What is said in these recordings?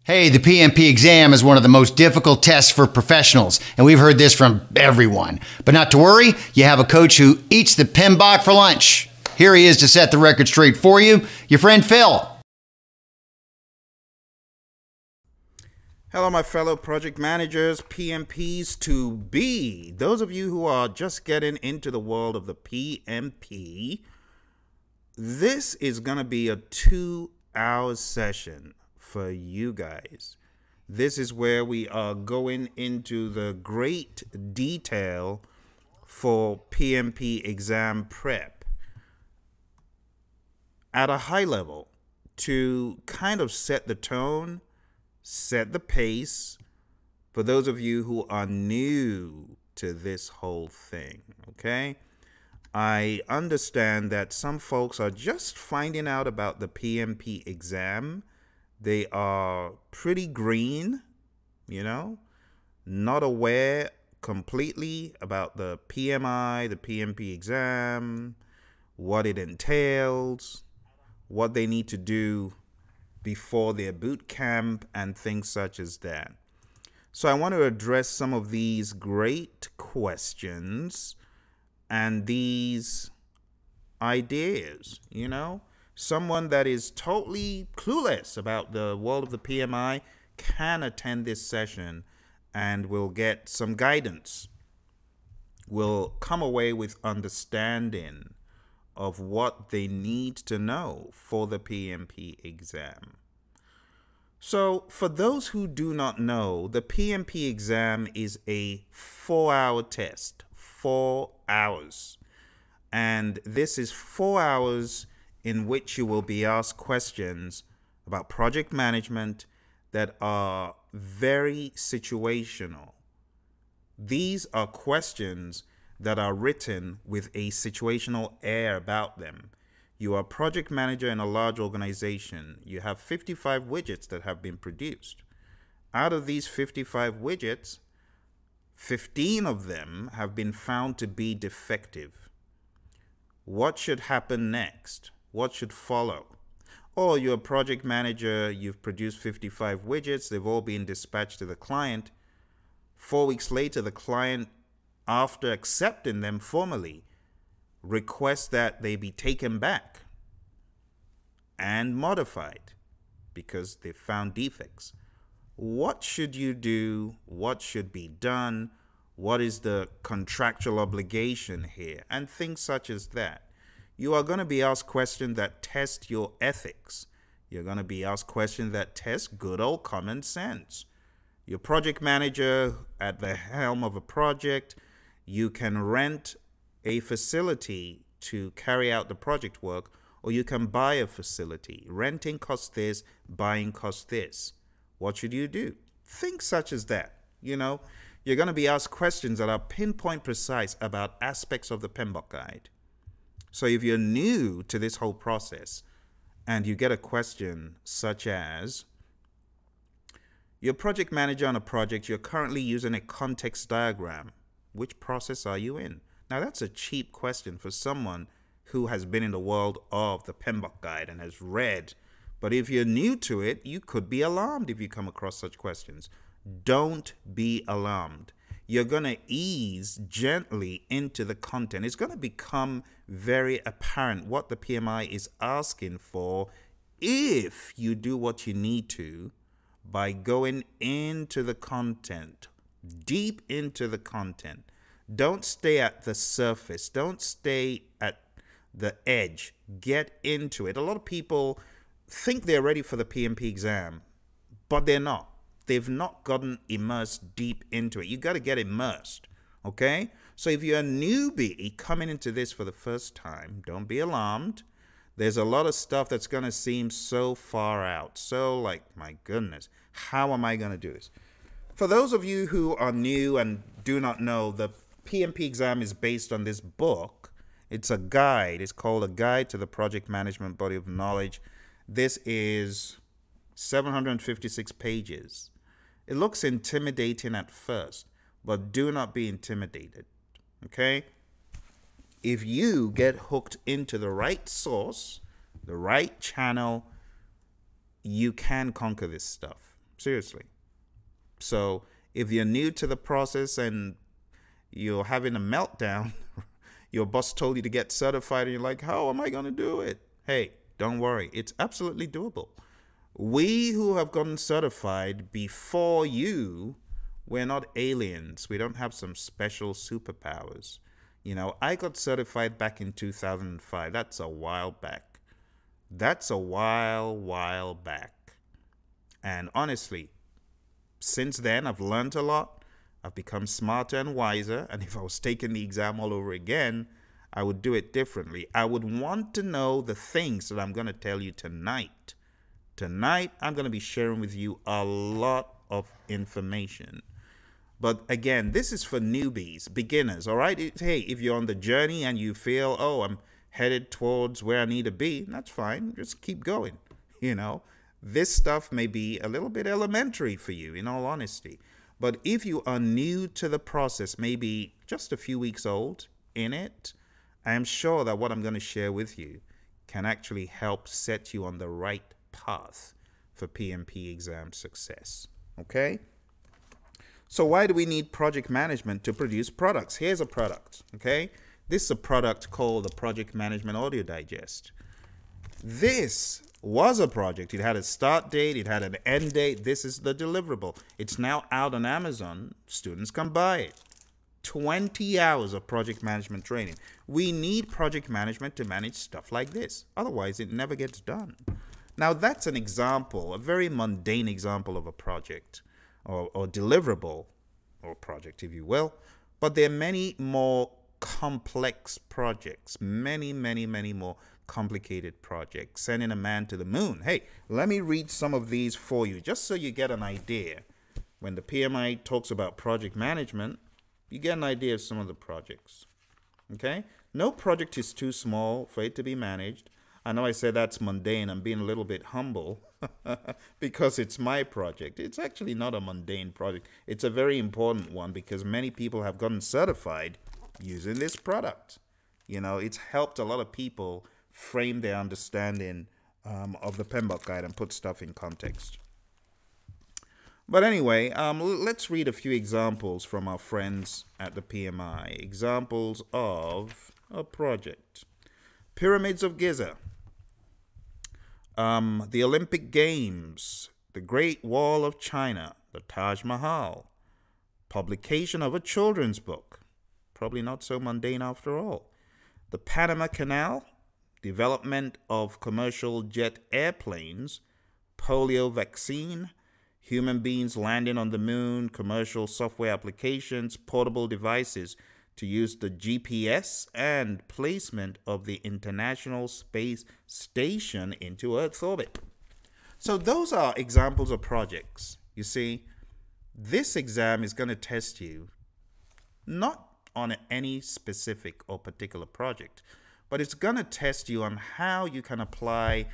Hey, the PMP exam is one of the most difficult tests for professionals, and we've heard this from everyone. But not to worry, you have a coach who eats the PMBOK for lunch. Here he is to set the record straight for you, your friend Phil. Hello, my fellow project managers, PMPs to be. Those of you who are just getting into the world of the PMP, this is going to be a 2-hour session for you guys. This is where we are going into the great detail for PMP exam prep at a high level to kind of set the tone, set the pace for those of you who are new to this whole thing, okay? I understand that some folks are just finding out about the PMP exam. They are pretty green, you know, not aware completely about the PMI, the PMP exam, what it entails, what they need to do before their boot camp and things such as that. So I want to address some of these great questions and these ideas, you know. Someone that is totally clueless about the world of the PMI can attend this session and will get some guidance, will come away with understanding of what they need to know for the PMP exam. So for those who do not know, the PMP exam is a 4-hour test, 4 hours. And this is 4 hours in which you will be asked questions about project management that are very situational. These are questions that are written with a situational air about them. You are a project manager in a large organization. You have 55 widgets that have been produced. Out of these 55 widgets, 15 of them have been found to be defective. What should happen next? What should follow? Or you're a project manager, you've produced 55 widgets, they've all been dispatched to the client. 4 weeks later, the client, after accepting them formally, requests that they be taken back and modified because they found defects. What should you do? What should be done? What is the contractual obligation here? And things such as that. You are going to be asked questions that test your ethics. You're going to be asked questions that test good old common sense. Your project manager at the helm of a project, you can rent a facility to carry out the project work, or you can buy a facility. Renting costs this, buying costs this. What should you do? Things such as that. You know, you're going to be asked questions that are pinpoint precise about aspects of the PMBOK guide. So if you're new to this whole process and you get a question such as, you're a project manager on a project, you're currently using a context diagram. Which process are you in? Now that's a cheap question for someone who has been in the world of the PMBOK guide and has read. But if you're new to it, you could be alarmed if you come across such questions. Don't be alarmed. You're going to ease gently into the content. It's going to become very apparent what the PMI is asking for if you do what you need to by going into the content, deep into the content. Don't stay at the surface. Don't stay at the edge. Get into it. A lot of people think they're ready for the PMP exam, but they're not. They've not gotten immersed deep into it. You got to get immersed, okay? So if you're a newbie coming into this for the first time, don't be alarmed. There's a lot of stuff that's going to seem so far out. So like, my goodness, how am I going to do this? For those of you who are new and do not know, the PMP exam is based on this book. It's a guide. It's called A Guide to the Project Management Body of Knowledge. This is 756 pages. It looks intimidating at first, but do not be intimidated, okay? If you get hooked into the right source, the right channel, you can conquer this stuff. Seriously. So if you're new to the process and you're having a meltdown, your boss told you to get certified and you're like, how am I going to do it? Hey, don't worry. It's absolutely doable. We who have gotten certified before you, we're not aliens. We don't have some special superpowers. You know, I got certified back in 2005. That's a while back. That's a while back. And honestly, since then, I've learned a lot. I've become smarter and wiser. And if I was taking the exam all over again, I would do it differently. I would want to know the things that I'm going to tell you tonight. Tonight, I'm going to be sharing with you a lot of information. But again, this is for newbies, beginners, all right? Hey, if you're on the journey and you feel, oh, I'm headed towards where I need to be, that's fine. Just keep going, you know? This stuff may be a little bit elementary for you, in all honesty. But if you are new to the process, maybe just a few weeks old in it, I am sure that what I'm going to share with you can actually help set you on the right path for PMP exam success. Okay? So why do we need project management to produce products? Here's a product. Okay? This is a product called the Project Management Audio Digest. This was a project. It had a start date. It had an end date. This is the deliverable. It's now out on Amazon. Students can buy it. 20 hours of project management training. We need project management to manage stuff like this. Otherwise, it never gets done. Now, that's an example, a very mundane example of a project or deliverable or project, if you will. But there are many more complex projects, many more complicated projects. Sending a man to the moon. Hey, let me read some of these for you, just so you get an idea. When the PMI talks about project management, you get an idea of some of the projects. Okay? No project is too small for it to be managed. I know I said that's mundane. I'm being a little bit humble because it's my project. It's actually not a mundane project. It's a very important one because many people have gotten certified using this product. You know, it's helped a lot of people frame their understanding of the PMBOK guide and put stuff in context. But anyway, let's read a few examples from our friends at the PMI. Examples of a project. Pyramids of Giza. The Olympic Games. The Great Wall of China. The Taj Mahal. Publication of a children's book. Probably not so mundane after all. The Panama Canal. Development of commercial jet airplanes. Polio vaccine. Human beings landing on the moon, commercial software applications, portable devices to use the GPS, and placement of the International Space Station into Earth's orbit. So those are examples of projects. You see, this exam is going to test you not on any specific or particular project, but it's going to test you on how you can apply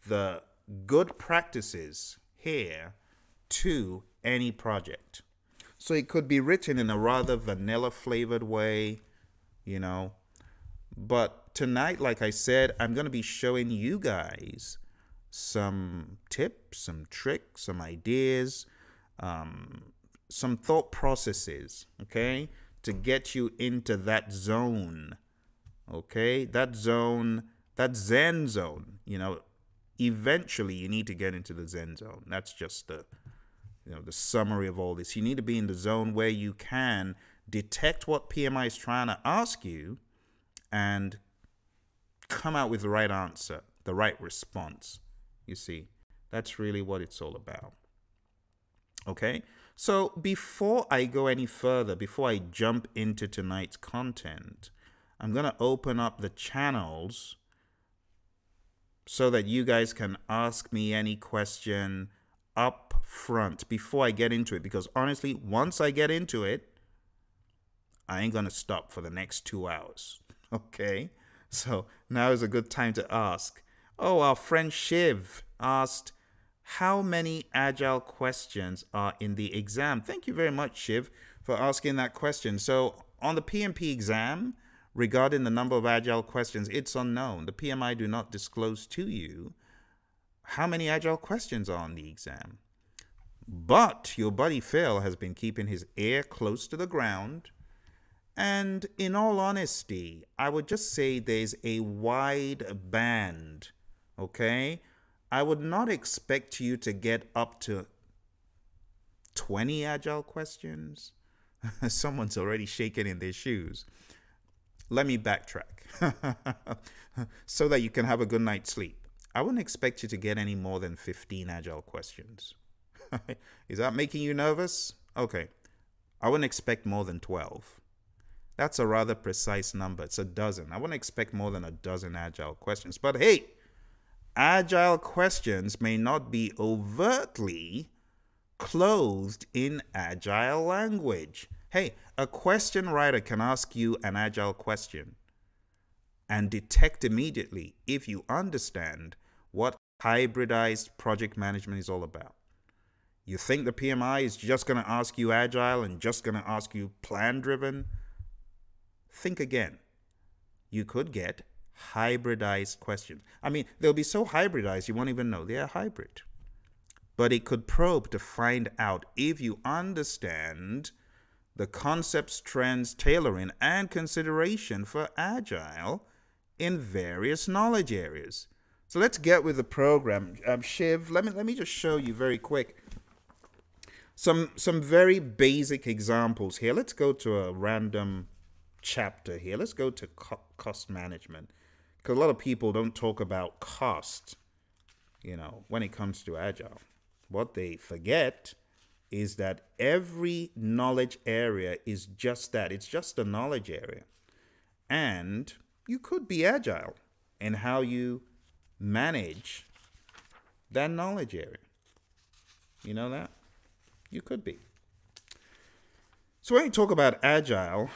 the good practices here to any project. So it could be written in a rather vanilla flavored way, you know. But tonight, like I said, I'm going to be showing you guys some tips, some tricks, some ideas, some thought processes, okay, to get you into that zone, okay, that zone, that Zen zone, you know. Eventually, you need to get into the Zen zone. That's just the summary of all this. You need to be in the zone where you can detect what PMI is trying to ask you and come out with the right answer, the right response. You see, that's really what it's all about. Okay, so before I go any further, before I jump into tonight's content, I'm going to open up the channels so that you guys can ask me any question up front before I get into it. Because honestly, once I get into it, I ain't going to stop for the next 2 hours. Okay? So now is a good time to ask. Oh, our friend Shiv asked, how many Agile questions are in the exam? Thank you very much, Shiv, for asking that question. So on the PMP exam, regarding the number of Agile questions, it's unknown. The PMI do not disclose to you how many Agile questions are on the exam. But your buddy Phil has been keeping his ear close to the ground. And in all honesty, I would just say there's a wide band, okay? I would not expect you to get up to 20 Agile questions. Someone's already shaking in their shoes. Let me backtrack so that you can have a good night's sleep. I wouldn't expect you to get any more than 15 Agile questions. Is that making you nervous? Okay. I wouldn't expect more than 12. That's a rather precise number. It's a dozen. I wouldn't expect more than a dozen Agile questions. But hey, Agile questions may not be overtly clothed in Agile language. Hey, a question writer can ask you an Agile question and detect immediately if you understand what hybridized project management is all about. You think the PMI is just going to ask you Agile and just going to ask you plan-driven? Think again. You could get hybridized questions. I mean, they'll be so hybridized you won't even know they are hybrid. But it could probe to find out if you understand the concepts, trends, tailoring, and consideration for Agile in various knowledge areas. So let's get with the program. Shiv, let me just show you very quick some very basic examples here. Let's go to a random chapter here. Let's go to cost management, because a lot of people don't talk about cost, when it comes to Agile. What they forget is that every knowledge area is just that. It's just a knowledge area. And you could be Agile in how you manage that knowledge area. You know that? You could be. So when you talk about Agile,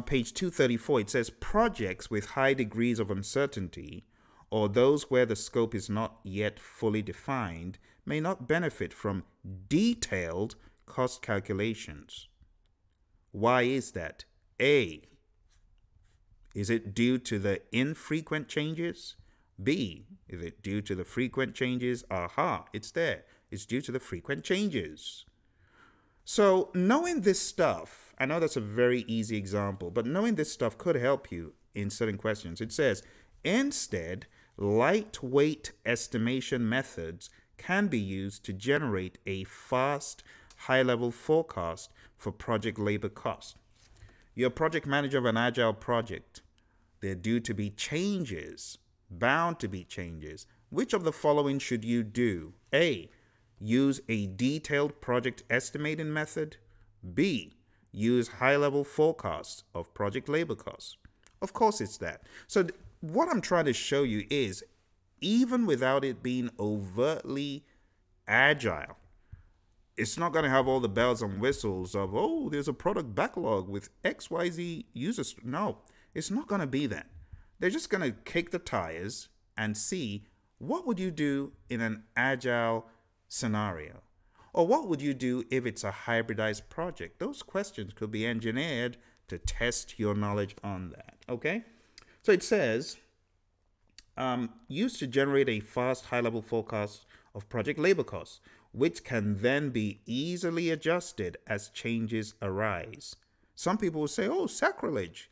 page 234, it says projects with high degrees of uncertainty or those where the scope is not yet fully defined may not benefit from detailed cost calculations. Why is that? A, is it due to the infrequent changes? B, is it due to the frequent changes? Aha, it's there. It's due to the frequent changes. So knowing this stuff, I know that's a very easy example, but knowing this stuff could help you in certain questions. It says, instead, lightweight estimation methods can be used to generate a fast, high-level forecast for project labor cost. You're a project manager of an Agile project. There are due to be changes, bound to be changes. Which of the following should you do? A, use a detailed project estimating method. B, use high-level forecasts of project labor costs. Of course it's that. So what I'm trying to show you is, even without it being overtly Agile, it's not going to have all the bells and whistles of, oh, there's a product backlog with XYZ users. No, it's not going to be that. They're just going to kick the tires and see, what would you do in an Agile scenario? Or what would you do if it's a hybridized project? Those questions could be engineered to test your knowledge on that, okay? So it says, used to generate a fast, high-level forecast of project labor costs, which can then be easily adjusted as changes arise. Some people will say, oh, sacrilege.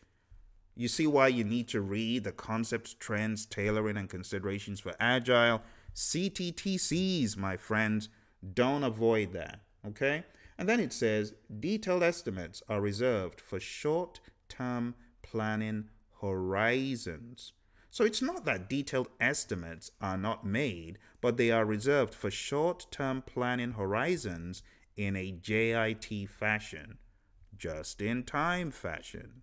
You see why you need to read the concepts, trends, tailoring, and considerations for Agile. CTTCs, my friends. Don't avoid that, okay? And then it says, detailed estimates are reserved for short-term planning horizons. So it's not that detailed estimates are not made, but they are reserved for short-term planning horizons in a JIT fashion, just-in-time fashion.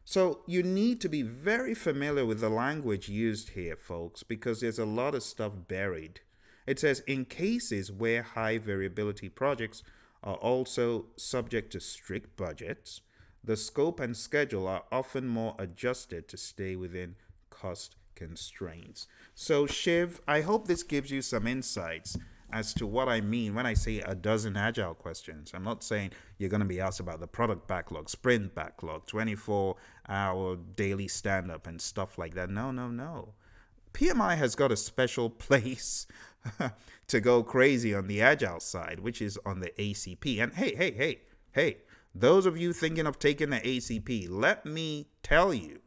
So you need to be very familiar with the language used here, folks, because there's a lot of stuff buried. It says, in cases where high variability projects are also subject to strict budgets, the scope and schedule are often more adjusted to stay within cost constraints. So Shiv, I hope this gives you some insights as to what I mean when I say a dozen Agile questions. I'm not saying you're going to be asked about the product backlog, sprint backlog, 24-hour daily stand-up and stuff like that. No, no, no. PMI has got a special place to go crazy on the Agile side, which is on the ACP. And hey, those of you thinking of taking the ACP, let me tell you,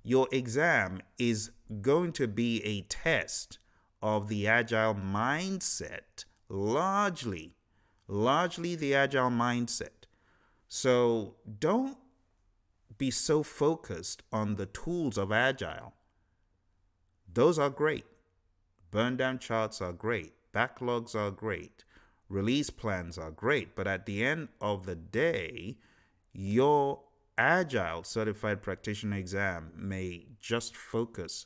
your exam is going to be a test of the Agile mindset, largely the Agile mindset. So don't be so focused on the tools of Agile. Those are great. Burn down charts are great. Backlogs are great. Release plans are great. But at the end of the day, your Agile Certified Practitioner exam may just focus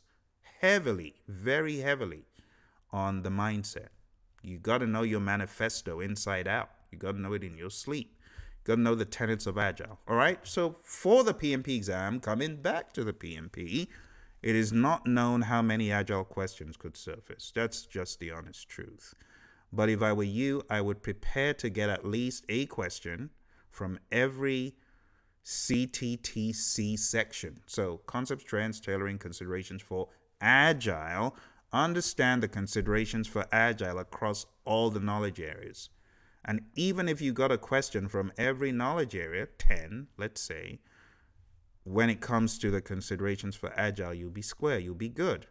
heavily, very heavily on the mindset. You got to know your manifesto inside out. You got to know it in your sleep. You got to know the tenets of Agile. All right? So for the PMP exam, coming back to the PMP, it is not known how many Agile questions could surface. That's just the honest truth. But if I were you, I would prepare to get at least a question from every CTTC section. So concepts, trends, tailoring, considerations for Agile. Understand the considerations for Agile across all the knowledge areas. And even if you got a question from every knowledge area, 10, let's say, when it comes to the considerations for Agile, you'll be square, you'll be good.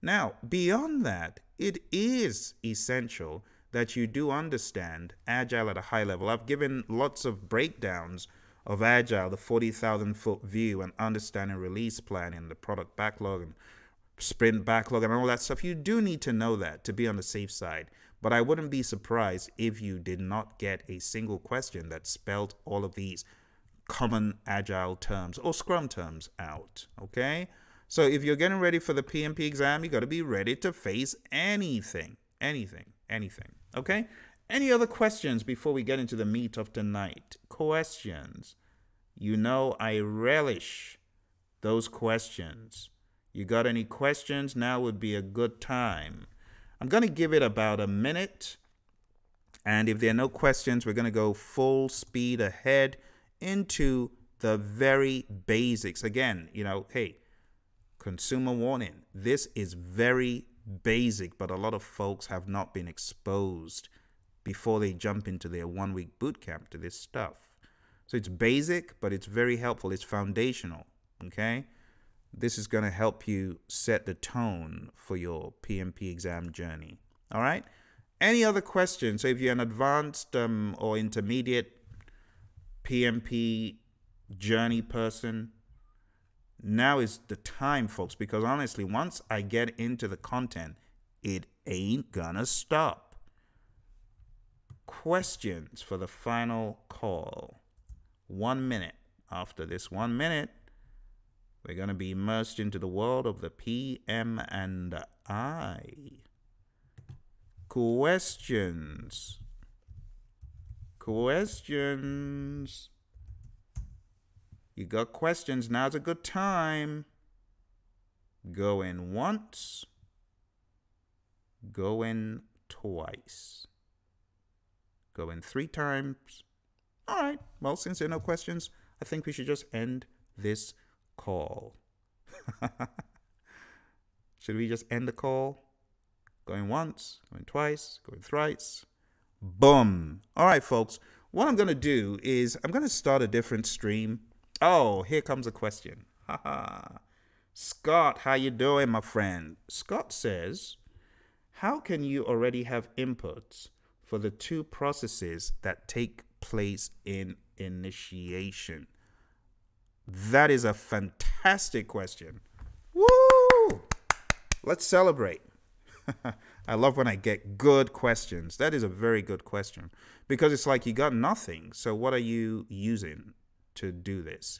Now, beyond that, it is essential that you do understand Agile at a high level. I've given lots of breakdowns of Agile, the 40,000-foot view, and understanding release planning, the product backlog, and sprint backlog, and all that stuff. You do need to know that to be on the safe side. But I wouldn't be surprised if you did not get a single question that spelled all of these common Agile terms or Scrum terms out, okay? So if you're getting ready for the PMP exam, you got to be ready to face anything, okay? Any other questions before we get into the meat of tonight? Questions. You know I relish those questions. You got any questions? Now would be a good time. I'm going to give it about a minute. And if there are no questions, we're going to go full speed ahead into the very basics. Again, you know, hey, consumer warning. This is very basic, but a lot of folks have not been exposed before they jump into their 1-week boot camp to this stuff. So it's basic, but it's very helpful. It's foundational, okay? This is going to help you set the tone for your PMP exam journey, all right? Any other questions? So if you're an advanced or intermediate PMP journey person, now is the time, folks, because honestly, once I get into the content, it ain't gonna stop. Questions for the final call. 1 minute. After this 1 minute, we're going to be immersed into the world of the PM and I. Questions. Questions. You got questions, now's a good time. Going once. Going twice. Going 3 times. All right. Well, since there are no questions, I think we should just end this call. Should we just end the call? Going once, going twice, going thrice. Boom. All right, folks. What I'm going to do is I'm going to start a different stream. Oh, here comes a question. Scott, how you doing, my friend? Scott says, how can you already have inputs for the 2 processes that take place in initiation? That is a fantastic question. Woo! Let's celebrate. I love when I get good questions. That is a very good question because it's like you got nothing. So what are you using to do this?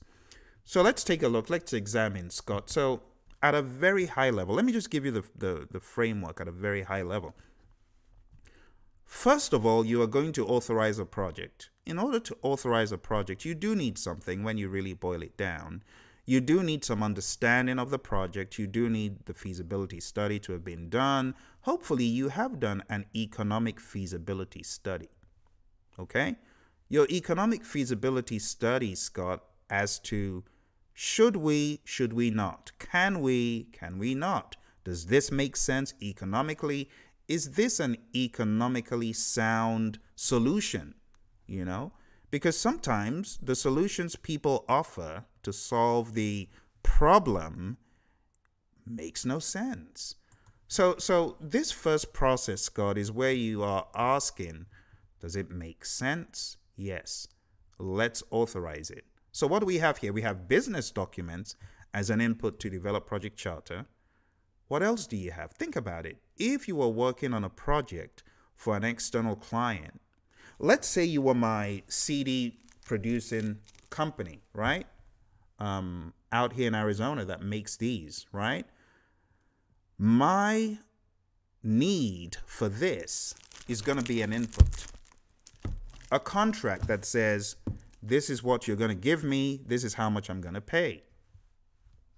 So let's take a look. Let's examine, Scott. So at a very high level, let me just give you the framework at a very high level. First of all, you are going to authorize a project. In order to authorize a project, you do need something when you really boil it down. You do need some understanding of the project. You do need the feasibility study to have been done. Hopefully, you have done an economic feasibility study. Okay? Your economic feasibility study, Scott, as to should we not? Can we not? Does this make sense economically? is this an economically sound solution? You know, because sometimes the solutions people offer to solve the problem makes no sense. So this first process, Scott, is where you are asking, does it make sense? Yes. Let's authorize it. So what do we have here? We have business documents as an input to develop project charter. What else do you have? Think about it. If you were working on a project for an external client, let's say you were my CD producing company, right? Out here in Arizona that makes these, right? My need for this is going to be an input. A contract that says, this is what you're going to give me, this is how much I'm going to pay.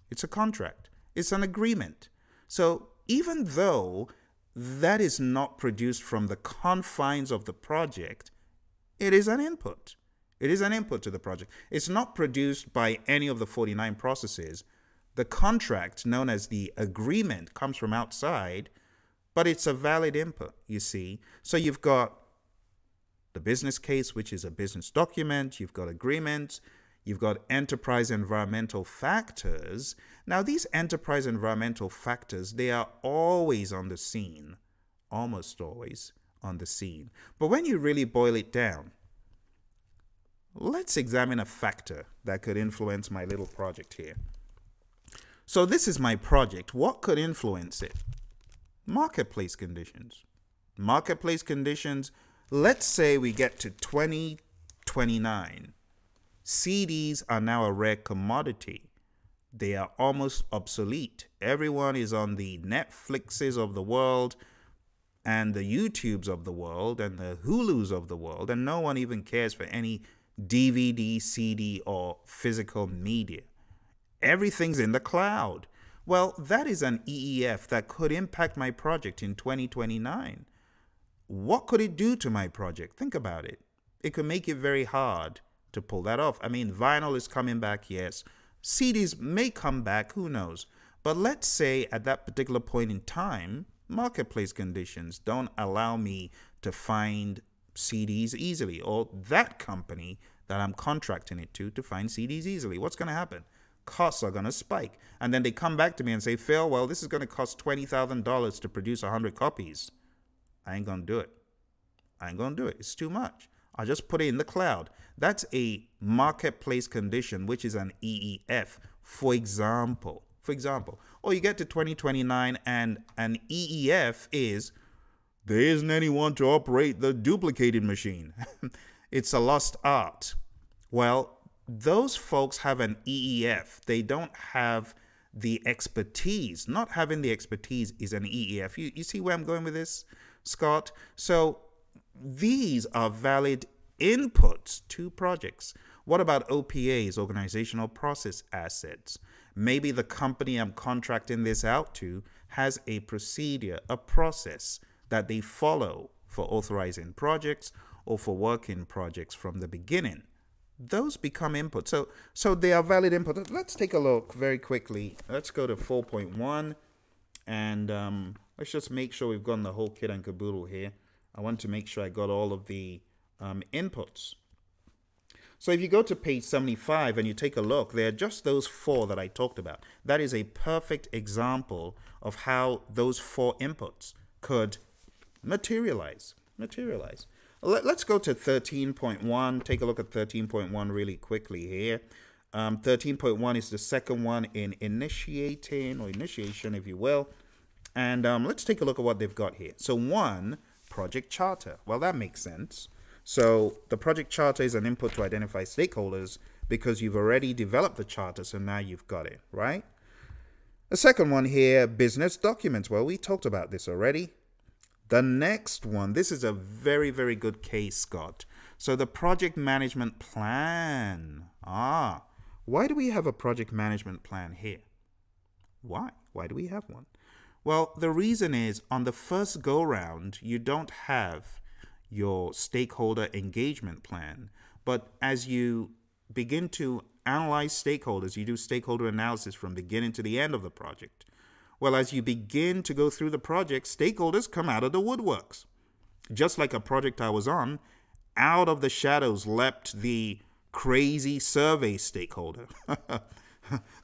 It's a contract. It's an agreement. So even though that is not produced from the confines of the project, it is an input. It is an input to the project. It's not produced by any of the 49 processes. The contract, known as the agreement, comes from outside, but it's a valid input, you see. So you've got the business case, which is a business document. You've got agreements. You've got enterprise environmental factors. Now, these enterprise environmental factors, they are always on the scene, almost always on the scene. But when you really boil it down, let's examine a factor that could influence my little project here. So this is my project. What could influence it? Marketplace conditions. Marketplace conditions, let's say we get to 2029. CDs are now a rare commodity. They are almost obsolete. Everyone is on the Netflixes of the world and the YouTubes of the world and the Hulus of the world, and no one even cares for any DVD, CD, or physical media. Everything's in the cloud. Well, that is an EEF that could impact my project in 2029. What could it do to my project? Think about it. It could make it very hard to pull that off. I mean, vinyl is coming back, yes. CDs may come back, who knows? But let's say at that particular point in time, marketplace conditions don't allow me to find CDs easily, or that company that I'm contracting it to find CDs easily. What's going to happen? Costs are going to spike. And then they come back to me and say, Phil, well, this is going to cost $20,000 to produce 100 copies. I ain't going to do it. I ain't going to do it. It's too much. I'll just put it in the cloud. That's a marketplace condition, which is an EEF, for example. Or you get to 2029 and an EEF is, there isn't anyone to operate the duplicated machine. It's a lost art. Well, those folks have an EEF. They don't have the expertise. Not having the expertise is an EEF. You see where I'm going with this, Scott? So these are valid inputs to projects. What about OPAs, organizational process assets? Maybe the company I'm contracting this out to has a procedure, a process that they follow for authorizing projects or for working projects from the beginning. Those become inputs. So they are valid inputs. Let's take a look very quickly. Let's go to 4.1 and let's just make sure we've gotten the whole kit and caboodle here. I want to make sure I got all of the inputs. So if you go to page 75 and you take a look, they're just those four that I talked about. That is a perfect example of how those four inputs could materialize. Let's go to 13.1. Take a look at 13.1 really quickly here. 13.1 is the second one in initiation, if you will. And let's take a look at what they've got here. So 1, project charter. Well, that makes sense. So the project charter is an input to identify stakeholders because you've already developed the charter, so now you've got it, right? The second one here, business documents. Well, we talked about this already. The next one, this is a very, very good case, Scott. So the project management plan. Why do we have a project management plan here? Why? Why do we have one? Well, the reason is on the first go round, you don't have your stakeholder engagement plan. But as you begin to analyze stakeholders, you do stakeholder analysis from beginning to the end of the project. Well, as you begin to go through the project, stakeholders come out of the woodworks. Just like a project I was on, out of the shadows leapt the crazy survey stakeholder.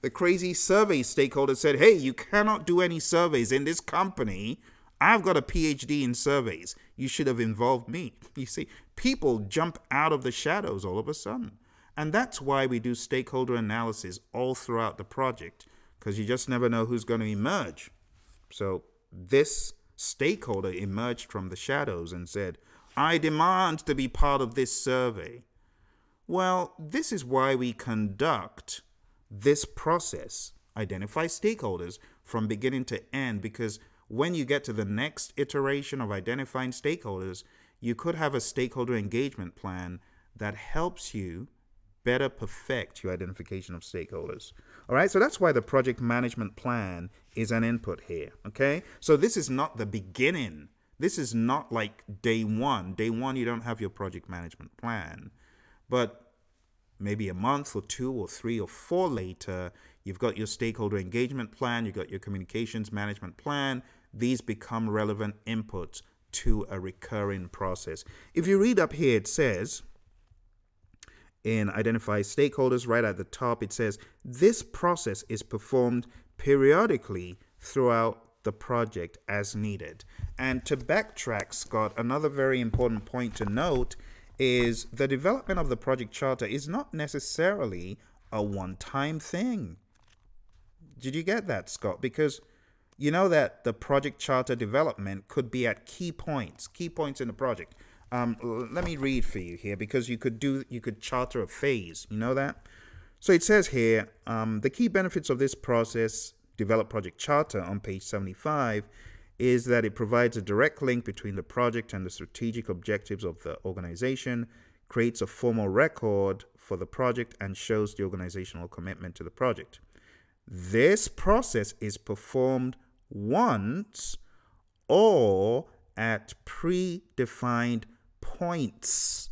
The crazy survey stakeholder said, hey, you cannot do any surveys in this company. I've got a PhD in surveys. You should have involved me. You see, people jump out of the shadows all of a sudden. And that's why we do stakeholder analysis all throughout the project, because you just never know who's going to emerge. So this stakeholder emerged from the shadows and said, I demand to be part of this survey. Well, this is why we conduct this process, identify stakeholders from beginning to end, because when you get to the next iteration of identifying stakeholders, you could have a stakeholder engagement plan that helps you better perfect your identification of stakeholders. All right, so that's why the project management plan is an input here, okay? So this is not the beginning. This is not like day one. Day one, you don't have your project management plan. But maybe a month or 2 or 3 or 4 later, you've got your stakeholder engagement plan, you've got your communications management plan. These become relevant inputs to a recurring process. If you read up here, it says, in identify stakeholders, right at the top, it says, this process is performed periodically throughout the project as needed. And to backtrack, Scott, another very important point to note is the development of the project charter is not necessarily a one-time thing. Did you get that, Scott? Because you know that the project charter development could be at key points in the project. Let me read for you here, because you could charter a phase. You know that? So it says here, the key benefits of this process, develop project charter on page 75, is that it provides a direct link between the project and the strategic objectives of the organization, creates a formal record for the project, and shows the organizational commitment to the project. This process is performed once or at predefined points.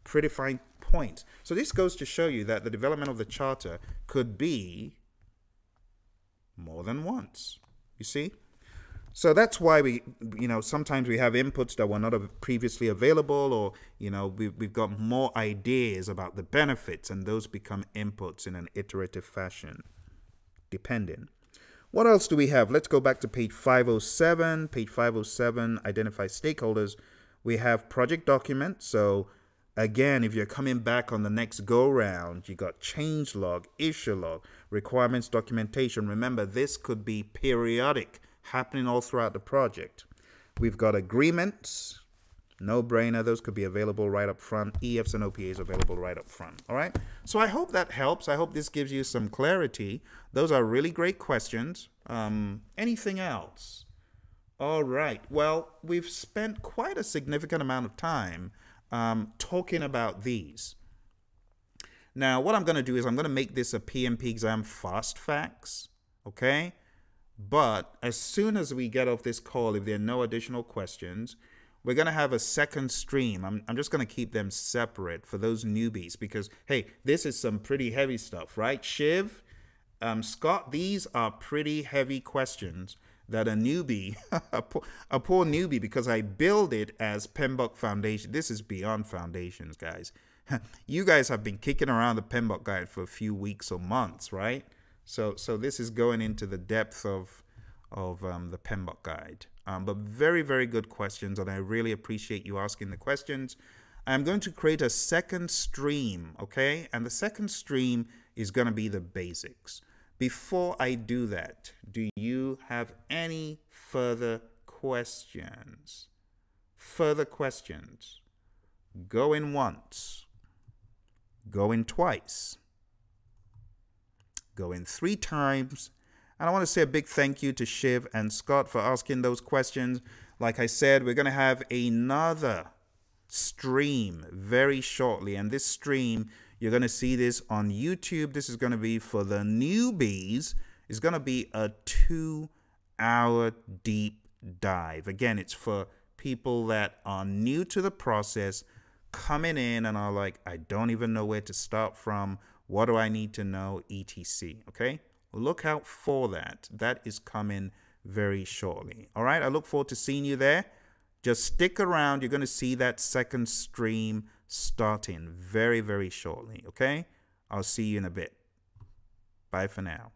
Predefined points. So this goes to show you that the development of the charter could be more than once. You see? So that's why we, sometimes we have inputs that were not previously available, or, we've got more ideas about the benefits, and those become inputs in an iterative fashion, depending. What else do we have? Let's go back to page 507. Page 507, identify stakeholders. We have project document. So again, if you're coming back on the next go round, you got change log, issue log, requirements documentation. Remember, this could be periodic, happening all throughout the project. We've got agreements, no brainer. Those could be available right up front. EFs and OPAs available right up front. All right. So I hope that helps. I hope this gives you some clarity. Those are really great questions. Anything else? All right. Well, we've spent quite a significant amount of time talking about these. Now, what I'm going to do is I'm going to make this a PMP exam fast facts. Okay. But as soon as we get off this call, if there are no additional questions, we're going to have a second stream. I'm just going to keep them separate for those newbies, because, hey, this is some pretty heavy stuff, right? Shiv, Scott, these are pretty heavy questions that a newbie, a poor newbie, because I build it as PMBOK Foundation. This is beyond foundations, guys. You guys have been kicking around the PMBOK guide for a few weeks or months, right? So this is going into the depth of the PMBOK guide. But very, very good questions, and I really appreciate you asking the questions. I'm going to create a second stream, okay? And the second stream is going to be the basics. Before I do that, do you have any further questions? Further questions? Going once. Going twice. Going 3 times. And I want to say a big thank you to Shiv and Scott for asking those questions. Like I said, we're going to have another stream very shortly. And this stream, you're going to see this on YouTube. This is going to be for the newbies. It's going to be a 2-hour deep dive. Again, it's for people that are new to the process, coming in and are like, I don't even know where to start from. What do I need to know? ETC. Okay? Look out for that. That is coming very shortly. All right, I look forward to seeing you there. Just stick around. You're going to see that second stream starting very, very shortly. Okay, I'll see you in a bit. Bye for now.